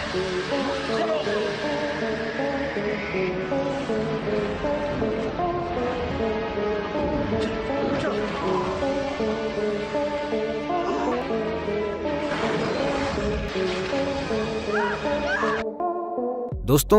दोस्तों,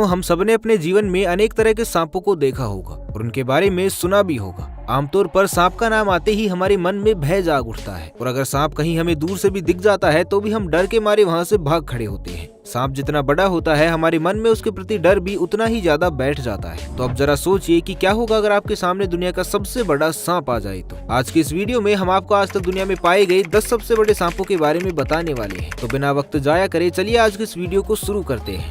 हम सबने अपने जीवन में अनेक तरह के सांपों को देखा होगा और उनके बारे में सुना भी होगा। आमतौर पर सांप का नाम आते ही हमारे मन में भय जाग उठता है और अगर सांप कहीं हमें दूर से भी दिख जाता है तो भी हम डर के मारे वहां से भाग खड़े होते हैं। सांप जितना बड़ा होता है, हमारे मन में उसके प्रति डर भी उतना ही ज्यादा बैठ जाता है। तो अब जरा सोचिए कि क्या होगा अगर आपके सामने दुनिया का सबसे बड़ा सांप आ जाए। तो आज की इस वीडियो में हम आपको आज तक दुनिया में पाए गए 10 सबसे बड़े सांपों के बारे में बताने वाले हैं। तो बिना वक्त जाया करे चलिए आज की इस वीडियो को शुरू करते हैं।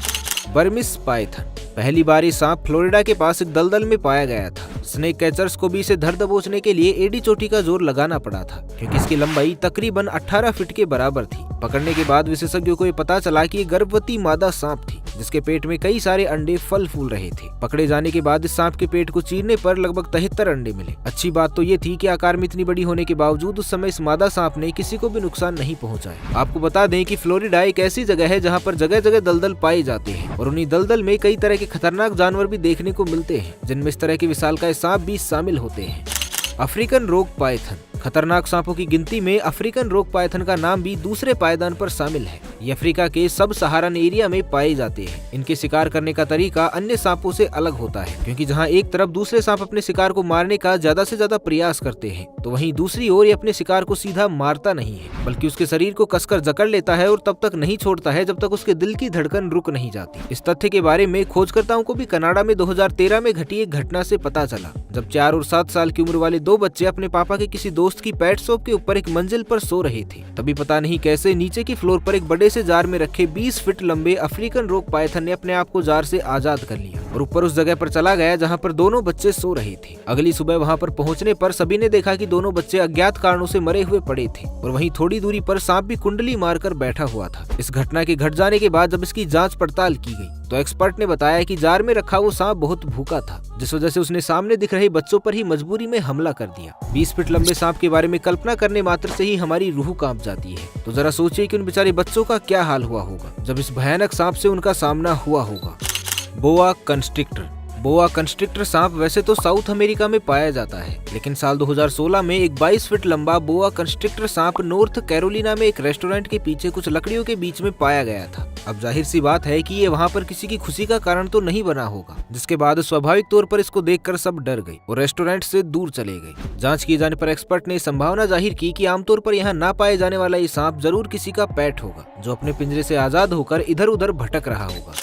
Burmese Python. पहली बार ये सांप फ्लोरिडा के पास एक दलदल में पाया गया था। स्नेक कैचर्स को भी इसे धर दबोचने के लिए एड़ी चोटी का जोर लगाना पड़ा था, क्योंकि इसकी लंबाई तकरीबन 18 फीट के बराबर थी। पकड़ने के बाद विशेषज्ञों को ये पता चला कि ये गर्भवती मादा सांप थी, जिसके पेट में कई सारे अंडे फल फूल रहे थे। पकड़े जाने के बाद इस सांप के पेट को चीरने पर लगभग 73 अंडे मिले। अच्छी बात तो ये थी कि आकार में इतनी बड़ी होने के बावजूद उस समय इस मादा सांप ने किसी को भी नुकसान नहीं पहुंचाया। आपको बता दें कि फ्लोरिडा एक ऐसी जगह है जहां पर जगह जगह दलदल पाए जाते हैं और उन्हीं दलदल में कई तरह के खतरनाक जानवर भी देखने को मिलते हैं, जिनमें इस तरह के विशालकाय सांप भी शामिल होते हैं। अफ्रीकन रोक पाइथन। खतरनाक सांपों की गिनती में अफ्रीकन रोक पाइथन का नाम भी दूसरे पायदान पर शामिल है। ये अफ्रीका के सब सहारन एरिया में पाए जाते हैं। इनके शिकार करने का तरीका अन्य सांपों से अलग होता है, क्योंकि जहां एक तरफ दूसरे सांप अपने शिकार को मारने का ज्यादा से ज्यादा प्रयास करते हैं, तो वहीं दूसरी ओर ये अपने शिकार को सीधा मारता नहीं है, बल्कि उसके शरीर को कसकर जकड़ लेता है और तब तक नहीं छोड़ता है जब तक उसके दिल की धड़कन रुक नहीं जाती। इस तथ्य के बारे में खोजकर्ताओं को भी कनाडा में 2013 में घटी एक घटना से पता चला, जब 4 और 7 साल की उम्र वाले 2 बच्चे अपने पापा के किसी दोस्त की पेट शॉप के ऊपर एक मंजिल पर सो रहे थे। तभी पता नहीं कैसे नीचे की फ्लोर पर एक बड़े से जार में रखे 20 फीट लंबे अफ्रीकन रोक पाइथन ने अपने आप को जार से आजाद कर लिया और ऊपर उस जगह पर चला गया जहां पर दोनों बच्चे सो रहे थे। अगली सुबह वहां पर पहुंचने पर सभी ने देखा कि दोनों बच्चे अज्ञात कारणों से मरे हुए पड़े थे और वहीं थोड़ी दूरी पर सांप भी कुंडली मारकर बैठा हुआ था। इस घटना के घट जाने के बाद जब इसकी जांच पड़ताल की गई तो एक्सपर्ट ने बताया कि जार में रखा वो सांप बहुत भूखा था, जिस वजह से उसने सामने दिख रहे बच्चों पर ही मजबूरी में हमला कर दिया। 20 फीट लंबे सांप के बारे में कल्पना करने मात्र से ही हमारी रूह कांप जाती है। तो जरा सोचिए कि उन बेचारे बच्चों का क्या हाल हुआ होगा जब इस भयानक सांप से उनका सामना हुआ होगा। बोआ कंस्ट्रिक्टर। बोआ कंस्ट्रिक्टर सांप वैसे तो साउथ अमेरिका में पाया जाता है, लेकिन साल 2016 में एक 22 फीट लंबा बोआ कंस्ट्रिक्टर सांप नॉर्थ कैरोलिना में एक रेस्टोरेंट के पीछे कुछ लकड़ियों के बीच में पाया गया था। अब जाहिर सी बात है कि ये वहाँ पर किसी की खुशी का कारण तो नहीं बना होगा, जिसके बाद स्वाभाविक तौर पर इसको देखकर सब डर गए और रेस्टोरेंट से दूर चले गए। जांच किए जाने पर एक्सपर्ट ने संभावना जाहिर की कि आमतौर पर यहाँ ना पाए जाने वाला ये सांप जरूर किसी का पेट होगा, जो अपने पिंजरे से आजाद होकर इधर उधर भटक रहा होगा।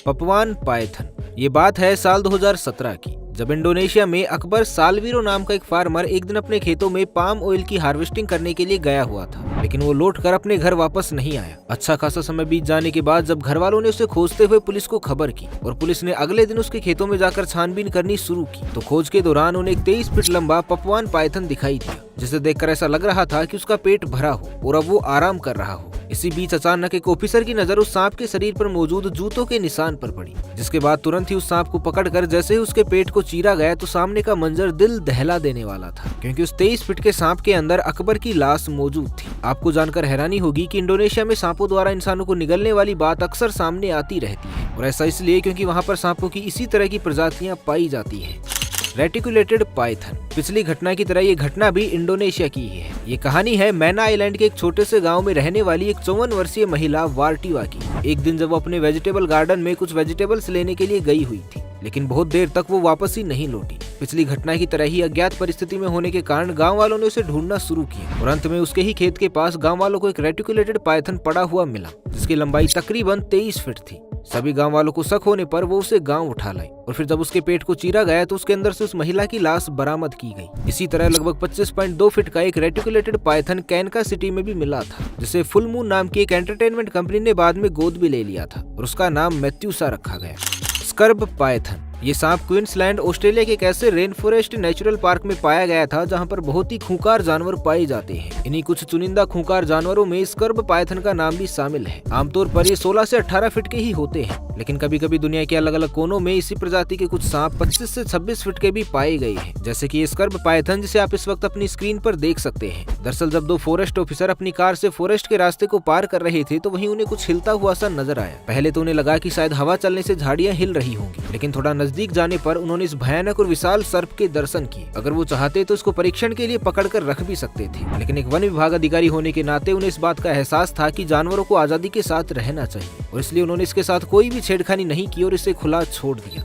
पपवान पाइथन। ये बात है साल 2017 की, जब इंडोनेशिया में अकबर सालवीरो नाम का एक फार्मर एक दिन अपने खेतों में पाम ऑयल की हार्वेस्टिंग करने के लिए गया हुआ था, लेकिन वो लौटकर अपने घर वापस नहीं आया। अच्छा खासा समय बीत जाने के बाद जब घर वालों ने उसे खोजते हुए पुलिस को खबर की और पुलिस ने अगले दिन उसके खेतों में जाकर छानबीन करनी शुरू की, तो खोज के दौरान उन्हें एक 23 फीट लंबा पपवान पाइथन दिखाई दिया, जिसे देखकर ऐसा लग रहा था कि उसका पेट भरा हो और अब वो आराम कर रहा हो। इसी बीच अचानक एक ऑफिसर की नजर उस सांप के शरीर पर मौजूद जूतों के निशान पर पड़ी, जिसके बाद तुरंत ही उस सांप को पकड़कर जैसे ही उसके पेट को चीरा गया तो सामने का मंजर दिल दहला देने वाला था, क्योंकि उस 23 फीट के सांप के अंदर अकबर की लाश मौजूद थी। आपको जानकर हैरानी होगी कि इंडोनेशिया में सांपों द्वारा इंसानों को निगलने वाली बात अक्सर सामने आती रहती है, और ऐसा इसलिए क्योंकि वहाँ पर सांपों की इसी तरह की प्रजातियां पाई जाती है। Reticulated Python. पिछली घटना की तरह ये घटना भी इंडोनेशिया की ही है। ये कहानी है मैना आइलैंड के एक छोटे से गांव में रहने वाली एक 54 वर्षीय महिला वार्टिवा की। एक दिन जब वो अपने वेजिटेबल गार्डन में कुछ वेजिटेबल्स लेने के लिए गई हुई थी, लेकिन बहुत देर तक वो वापस ही नहीं लौटी। पिछली घटना की तरह ही अज्ञात परिस्थिति में होने के कारण गांव वालों ने उसे ढूंढना शुरू किया और अंत में उसके ही खेत के पास गांव वालों को एक रेटिकुलेटेड पाइथन पड़ा हुआ मिला, जिसकी लंबाई तकरीबन 23 फीट थी। सभी गांव वालों को शक होने पर वो उसे गांव उठा लाए और फिर जब उसके पेट को चीरा गया तो उसके अंदर से उस महिला की लाश बरामद की गई। इसी तरह लगभग 25.2 फीट का एक रेटिकुलेटेड पाइथन कैनका सिटी में भी मिला था, जिसे फुल मून नाम की एक एंटरटेनमेंट कंपनी ने बाद में गोद भी ले लिया था और उसका नाम मैथ्यूसा रखा गया। Scrub Python. ये सांप क्वींसलैंड ऑस्ट्रेलिया के एक ऐसे रेन फॉरेस्ट नेचुरल पार्क में पाया गया था जहाँ पर बहुत ही खूंखार जानवर पाए जाते हैं। इन्हीं कुछ चुनिंदा खूंखार जानवरों में स्कर्ब पायथन का नाम भी शामिल है। आमतौर पर ये 16 से 18 फीट के ही होते हैं, लेकिन कभी कभी दुनिया के अलग अलग कोनों में इसी प्रजाति के कुछ सांप 25 से 26 फीट के भी पाए गए हैं, जैसे कि स्कर्ब पायथन जिसे आप इस वक्त अपनी स्क्रीन पर देख सकते हैं। दरअसल जब दो फॉरेस्ट ऑफिसर अपनी कार से फॉरेस्ट के रास्ते को पार कर रहे थे तो वहीं उन्हें कुछ हिलता हुआ सा नजर आया। पहले तो उन्हें लगा कि शायद हवा चलने से झाड़ियां हिल रही होंगी, लेकिन थोड़ा नजदीक जाने पर उन्होंने इस भयानक और विशाल सर्प के दर्शन किए। अगर वो चाहते तो इसको परीक्षण के लिए पकड़ कर रख भी सकते थे, लेकिन एक वन विभाग अधिकारी होने के नाते उन्हें इस बात का एहसास था कि जानवरों को आजादी के साथ रहना चाहिए, और इसलिए उन्होंने इसके साथ कोई भी छेड़खानी नहीं की और इसे खुला छोड़ दिया।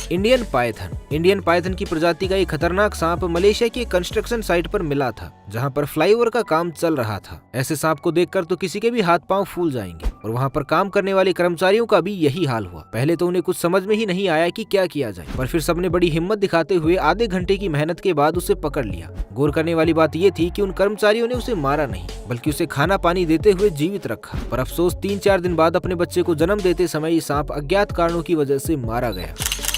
इंडियन पायथन की प्रजाति का एक खतरनाक सांप मलेशिया की एक कंस्ट्रक्शन साइट पर मिला था, जहां पर फ्लाईओवर का काम चल रहा था। ऐसे सांप को देखकर तो किसी के भी हाथ पांव फूल जाएंगे, और वहां पर काम करने वाले कर्मचारियों का भी यही हाल हुआ। पहले तो उन्हें कुछ समझ में ही नहीं आया कि क्या किया जाए, पर फिर सबने बड़ी हिम्मत दिखाते हुए आधे घंटे की मेहनत के बाद उसे पकड़ लिया। गौर करने वाली बात ये थी कि उन कर्मचारियों ने उसे मारा नहीं, बल्कि उसे खाना पानी देते हुए जीवित रखा। पर अफसोस 3-4 दिन बाद अपने बच्चे को जन्म देते समय ये सांप अज्ञात कारणों की वजह से मारा गया।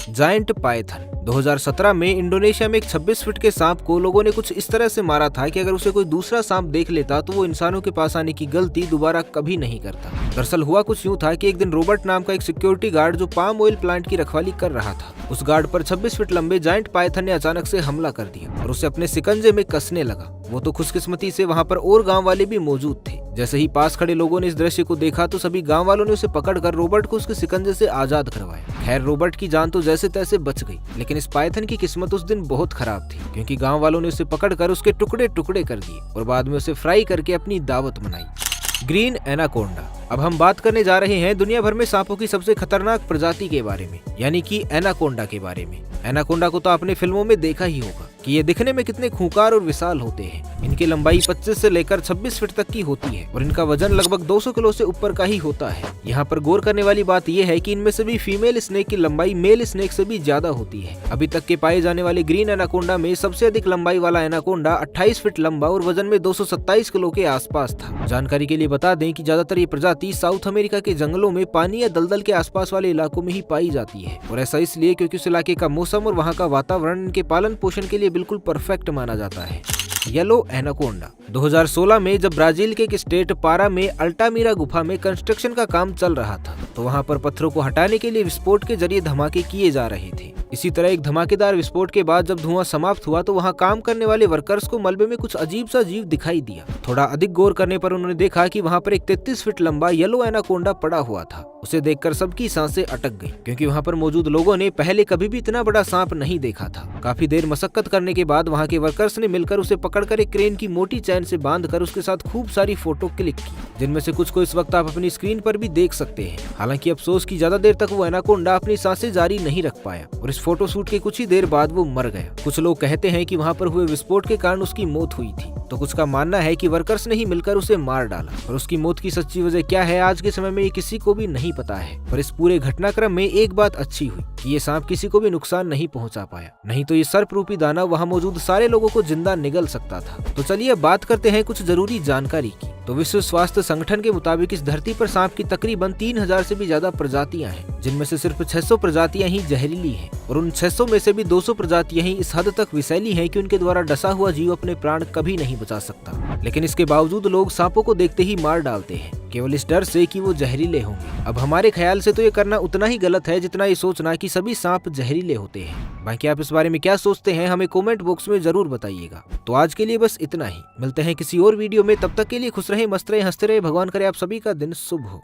जायंट पायथन 2017 में इंडोनेशिया में एक 26 फीट के सांप को लोगों ने कुछ इस तरह से मारा था कि अगर उसे कोई दूसरा सांप देख लेता तो वो इंसानों के पास आने की गलती दोबारा कभी नहीं करता। दरअसल हुआ कुछ यूं था कि एक दिन रॉबर्ट नाम का एक सिक्योरिटी गार्ड जो पाम ऑयल प्लांट की रखवाली कर रहा था, उस गार्ड पर 26 फीट लंबे जायंट पायथन ने अचानक से हमला कर दिया और उसे अपने शिकंजे में कसने लगा। वो तो खुशकिस्मती से वहाँ पर और गाँव वाले भी मौजूद थे। जैसे ही पास खड़े लोगों ने इस दृश्य को देखा तो सभी गांव वालों ने उसे पकड़कर रॉबर्ट को उसके शिकंजे से आजाद करवाया। खैर रॉबर्ट की जान तो जैसे तैसे बच गई, लेकिन इस पायथन की किस्मत उस दिन बहुत खराब थी, क्योंकि गांव वालों ने उसे पकड़कर उसके टुकड़े टुकड़े कर दिए और बाद में उसे फ्राई करके अपनी दावत मनाई। Green anaconda. अब हम बात करने जा रहे हैं दुनिया भर में सांपों की सबसे खतरनाक प्रजाति के बारे में, यानी कि एनाकोंडा के बारे में। एनाकोंडा को तो आपने फिल्मों में देखा ही होगा कि ये दिखने में कितने खूंखार और विशाल होते हैं। इनकी लंबाई 25 से लेकर 26 फीट तक की होती है और इनका वजन लगभग 200 किलो से ऊपर का ही होता है। यहाँ पर गौर करने वाली बात यह है कि इनमें से भी फीमेल स्नेक की लंबाई मेल स्नेक से भी ज्यादा होती है। अभी तक के पाए जाने वाले ग्रीन एनाकोंडा में सबसे अधिक लंबाई वाला एनाकोंडा 28 फीट लंबा और वजन में 227 किलो के आसपास था। जानकारी के लिए बता दें कि ज्यादातर ये प्रजाति साउथ अमेरिका के जंगलों में पानी या दलदल के आसपास वाले इलाकों में ही पाई जाती है, और ऐसा इसलिए क्योंकि उस इलाके का मौसम और वहाँ का वातावरण इनके पालन पोषण के लिए बिल्कुल परफेक्ट माना जाता है। Yellow anaconda. 2016 में जब ब्राजील के एक स्टेट पारा में अल्टामीरा गुफा में कंस्ट्रक्शन का काम चल रहा था तो वहां पर पत्थरों को हटाने के लिए विस्फोट के जरिए धमाके किए जा रहे थे। इसी तरह एक धमाकेदार विस्फोट के बाद जब धुआं समाप्त हुआ तो वहां काम करने वाले वर्कर्स को मलबे में कुछ अजीब सा जीव दिखाई दिया। थोड़ा अधिक गौर करने पर उन्होंने देखा कि वहां पर एक 33 फीट लंबा येलो एनाकोंडा पड़ा हुआ था। उसे देखकर सबकी सांसें अटक गई, क्योंकि वहां पर मौजूद लोगों ने पहले कभी भी इतना बड़ा सांप नहीं देखा था। काफी देर मशक्कत करने के बाद वहां के वर्कर्स ने मिलकर उसे पकड़कर एक क्रेन की मोटी चैन से बांधकर उसके साथ खूब सारी फोटो क्लिक की, जिनमें से कुछ को इस वक्त आप अपनी स्क्रीन पर भी देख सकते हैं। हालांकि अफसोस की ज्यादा देर तक वो एनाकोंडा अपनी सांसें जारी नहीं रख पाया और इस फोटो शूट के कुछ ही देर बाद वो मर गया। कुछ लोग कहते हैं कि वहां पर हुए विस्फोट के कारण उसकी मौत हुई थी, तो कुछ का मानना है कि वर्कर्स ने ही मिलकर उसे मार डाला। और उसकी मौत की सच्ची वजह क्या है आज के समय में ये किसी को भी नहीं पता है। पर इस पूरे घटनाक्रम में एक बात अच्छी हुई कि ये सांप किसी को भी नुकसान नहीं पहुंचा पाया, नहीं तो ये सर्प रूपी दानव वहां मौजूद सारे लोगों को जिंदा निगल सकता था। तो चलिए अब बात करते हैं कुछ जरूरी जानकारी की। तो विश्व स्वास्थ्य संगठन के मुताबिक इस धरती पर सांप की तकरीबन 3000 से भी ज्यादा प्रजातियां हैं, जिनमें से सिर्फ 600 प्रजातियां ही जहरीली हैं, और उन 600 में से भी 200 प्रजातियां ही इस हद तक विषैली हैं कि उनके द्वारा डसा हुआ जीव अपने प्राण कभी नहीं बचा सकता। लेकिन इसके बावजूद लोग सांपों को देखते ही मार डालते हैं, केवल इस डर से कि वो जहरीले होंगे। अब हमारे ख्याल से तो ये करना उतना ही गलत है जितना ये सोचना कि सभी सांप जहरीले होते हैं। बाकी आप इस बारे में क्या सोचते हैं हमें कमेंट बॉक्स में जरूर बताइएगा। तो आज के लिए बस इतना ही, मिलते हैं किसी और वीडियो में। तब तक के लिए खुश रहे, मस्त रहे, हंसते रहे। भगवान करे आप सभी का दिन शुभ हो।